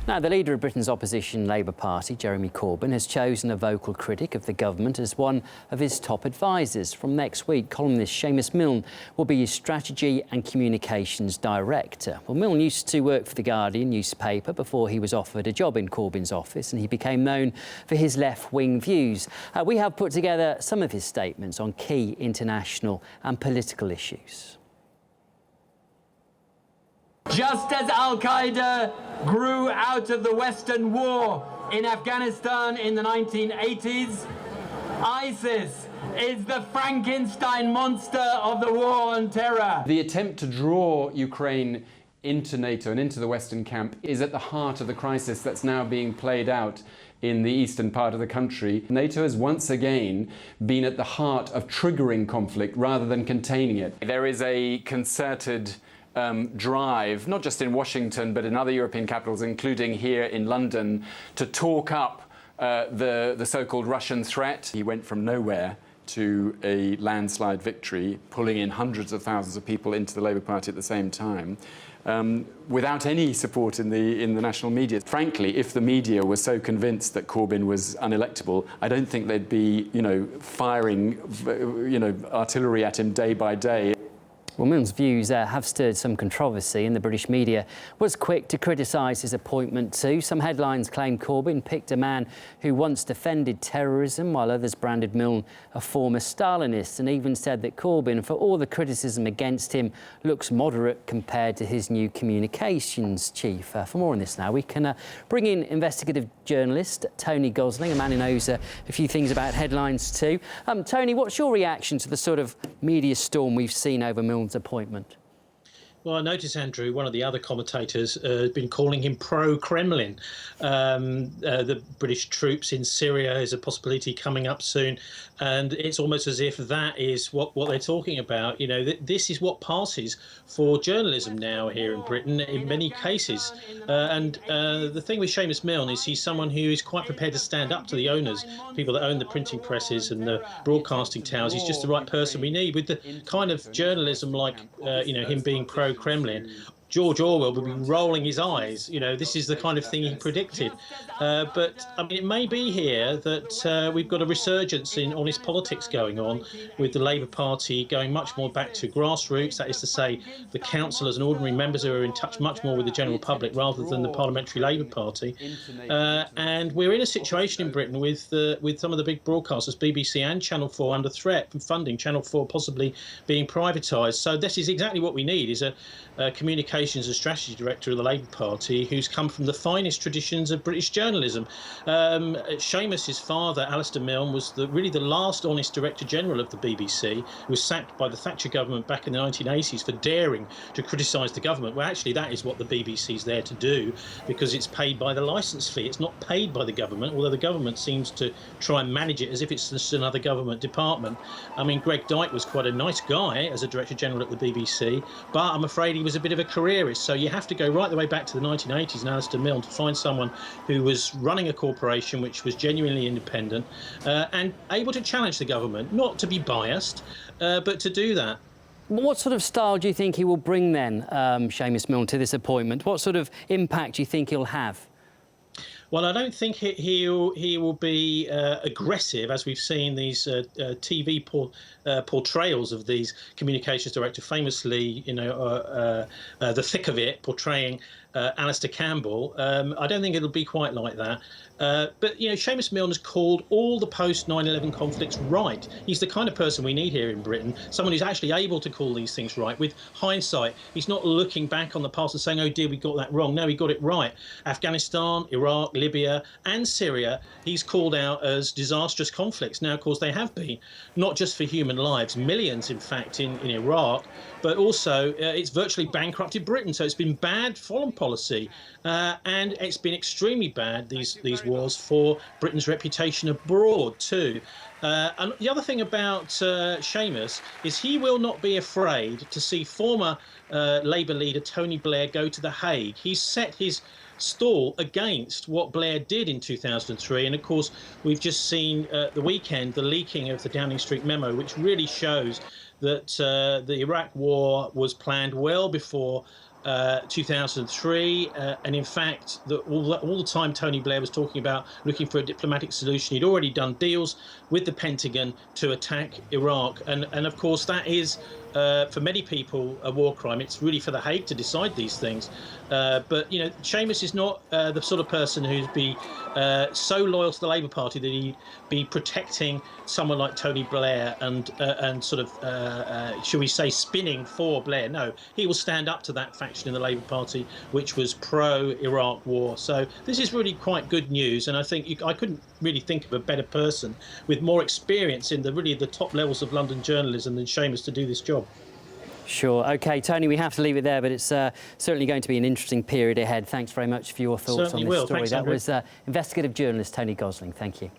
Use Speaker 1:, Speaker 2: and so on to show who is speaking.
Speaker 1: Now, the leader of Britain's opposition Labour Party, Jeremy Corbyn, has chosen a vocal critic of the government as one of his top advisers. From next week, columnist Seumas Milne will be his strategy and communications director. Well, Milne used to work for the Guardian newspaper before he was offered a job in Corbyn's office, and he became known for his left-wing views. We have put together some of his statements on key international and political issues.
Speaker 2: Just as Al-Qaeda grew out of the Western war in Afghanistan in the 1980s, ISIS is the Frankenstein monster of the war on terror.
Speaker 3: The attempt to draw Ukraine into NATO and into the Western camp is at the heart of the crisis that's now being played out in the eastern part of the country. NATO has once again been at the heart of triggering conflict rather than containing it. There is a concerted drive, not just in Washington, but in other European capitals, including here in London, to talk up the so-called Russian threat. He went from nowhere to a landslide victory, pulling in hundreds of thousands of people into the Labour Party at the same time, without any support in the national media. Frankly, if the media were so convinced that Corbyn was unelectable, I don't think they'd be, firing, artillery at him day by day.
Speaker 1: Well, Milne's views have stirred some controversy, and the British media was quick to criticise his appointment too. Some headlines claim Corbyn picked a man who once defended terrorism, while others branded Milne a former Stalinist, and even said that Corbyn, for all the criticism against him, looks moderate compared to his new communications chief. For more on this now, we can bring in investigative journalist Tony Gosling, a man who knows a few things about headlines too. Tony, what's your reaction to the sort of media storm we've seen over Milne's appointment?
Speaker 4: Well, I notice, Andrew, one of the other commentators has been calling him pro-Kremlin. The British troops in Syria is a possibility coming up soon, and it's almost as if that is what they're talking about. This is what passes for journalism now here in Britain in many cases. The thing with Seumas Milne is he's someone who is quite prepared to stand up to the owners, people that own the printing presses and the broadcasting towers. He's just the right person we need with the kind of journalism like, him being pro-Kremlin. George Orwell would be rolling his eyes. This is the kind of thing he predicted. But it may be here that we've got a resurgence in honest politics going on, with the Labour Party going much more back to grassroots, that is to say, the councillors and ordinary members who are in touch much more with the general public rather than the Parliamentary Labour Party. And we're in a situation in Britain with some of the big broadcasters, BBC and Channel 4, under threat from funding, Channel 4 possibly being privatised. So this is exactly what we need, is a communications and strategy director of the Labour Party who's come from the finest traditions of British journalism. Seumas's father, Alistair Milne, was really the last honest Director General of the BBC, who was sacked by the Thatcher government back in the 1980s for daring to criticise the government. Well, actually, that is what the BBC's there to do, because it's paid by the licence fee. It's not paid by the government, although the government seems to try and manage it as if it's just another government department. Greg Dyke was quite a nice guy as a Director General at the BBC, but I'm afraid he was a bit of a careerist. So you have to go right the way back to the 1980s and Alistair Milne to find someone who was running a corporation which was genuinely independent and able to challenge the government, not to be biased, but to do that.
Speaker 1: What sort of style do you think he will bring then, Seumas Milne, to this appointment? What sort of impact do you think he'll have?
Speaker 4: Well, I don't think he will be aggressive, as we've seen these TV portrayals of these communications director, famously, The Thick of It, portraying Alistair Campbell. I don't think it'll be quite like that. But Seumas Milne has called all the post-9/11 conflicts right. He's the kind of person we need here in Britain, someone who's actually able to call these things right with hindsight. He's not looking back on the past and saying, oh dear, we got that wrong. No, he got it right. Afghanistan, Iraq, Libya and Syria, he's called out as disastrous conflicts. Now, of course, they have been, not just for human lives, millions, in fact, in Iraq, but also it's virtually bankrupted Britain. So it's been bad foreign policy, and it's been extremely bad, these wars, for Britain's reputation abroad too. And the other thing about Seumas is he will not be afraid to see former Labour leader Tony Blair go to The Hague. He's set his stall against what Blair did in 2003. And of course, we've just seen the weekend the leaking of the Downing Street memo, which really shows that the Iraq war was planned well before 2003, and in fact, all the time Tony Blair was talking about looking for a diplomatic solution, he'd already done deals with the Pentagon to attack Iraq, and of course that is, for many people, a war crime. It's really for The Hague to decide these things. But you know, Seumas is not the sort of person who'd be so loyal to the Labour Party that he'd be protecting someone like Tony Blair and sort of, shall we say, spinning for Blair. No, he will stand up to that faction in the Labour Party, which was pro-Iraq war. So this is really quite good news, and I think I couldn't really think of a better person with more experience in the top levels of London journalism than Seumas to do this job.
Speaker 1: Sure. OK, Tony, we have to leave it there, but it's certainly going to be an interesting period ahead. Thanks very much for your thoughts
Speaker 4: Certainly
Speaker 1: on this
Speaker 4: will.
Speaker 1: story.
Speaker 4: Thanks,
Speaker 1: that
Speaker 4: Andrew.
Speaker 1: was investigative journalist Tony Gosling. Thank you.